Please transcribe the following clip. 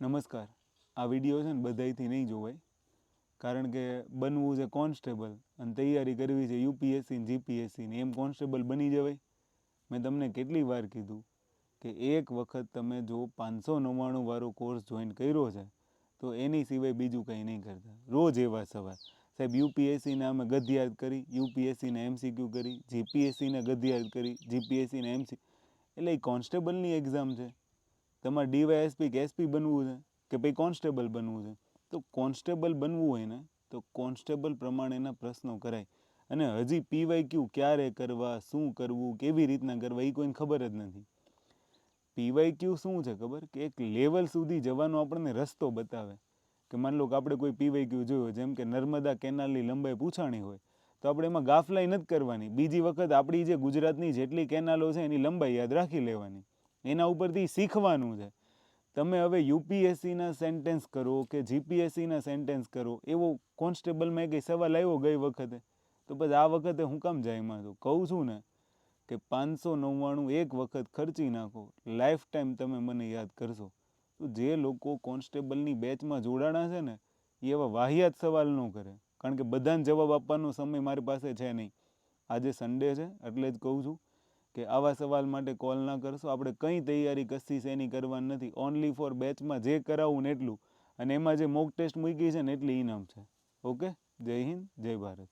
નમસ્કાર. આ વિડીયો છે ને બધાયથી નહીં જોવાય, કારણ કે બનવું છે કોન્સ્ટેબલ અને તૈયારી કરવી છે યુપીએસસી ને જીપીએસસીની. એમ કોન્સ્ટેબલ બની જવાય? મેં તમને કેટલી વાર કીધું કે એક વખત તમે જો 599 વાળો કોર્સ જોઈન કર્યો છે તો એની સિવાય બીજું કંઈ નહીં કરતા. રોજ એવા સવાલ, સાહેબ યુપીએસસીને અમે ગદ્યાર્થ કરી, યુપીએસસીને એમસીક્યુ કરી, જીપીએસસીને ગદ્યાર્થ કરી, જીપીએસસીને એમસી. એટલે એ કોન્સ્ટેબલની એક્ઝામ છે. તમારે ડીવાયએસપી કે એસપી બનવું છે કે ભાઈ કોન્સ્ટેબલ બનવું છે, તો કોન્સ્ટેબલ બનવું હોય ને તો કોન્સ્ટેબલ પ્રમાણેના પ્રશ્નો કરાય. અને હજી પીવાયક્યુ ક્યારે કરવા, શું કરવું, કેવી રીતના કરવા, એ કોઈને ખબર જ નથી. પીવાયક્યુ શું છે ખબર? કે એક લેવલ સુધી જવાનો આપણને રસ્તો બતાવે. કે માન લો કે આપણે કોઈ પીવાયક્યુ જોયો, જેમ કે નર્મદા કેનાલની લંબાઈ પૂછાણી હોય તો આપણે એમાં ગાફલાઈ નથી કરવાની. બીજી વખત આપણી જે ગુજરાતની જેટલી કેનાલો છે એની લંબાઈ યાદ રાખી લેવાની, એના ઉપરથી શીખવાનું છે. તમે હવે યુપીએસસીના સેન્ટેન્સ કરો કે જીપીએસસીના સેન્ટેન્સ કરો, એવો કોન્સ્ટેબલમાં કંઈ સવાલ આવ્યો ગઈ વખતે, તો પછી આ વખતે હું કામ જાય એમાં? તો કહું છું ને કે 599 એક વખત ખર્ચી નાખો, લાઈફ ટાઈમ તમે મને યાદ કરશો. તો જે લોકો કોન્સ્ટેબલની બેચમાં જોડાણા છે ને એ એવા વાહિયાત સવાલ ન કરે, કારણ કે બધાને જવાબ આપવાનો સમય મારી પાસે છે નહીં. આજે સન્ડે છે એટલે જ કહું છું કે આવા સવાલ માટે કોલ ના કરશો. આપણે કંઈ તૈયારી કશી શેની કરવાની નથી, ઓનલી ફોર બેચમાં જે કરાવું ને એટલું, અને એમાં જે મોક ટેસ્ટ મૂકી છે ને એટલી ઇનામ છે. ઓકે, જય હિન્દ, જય ભારત.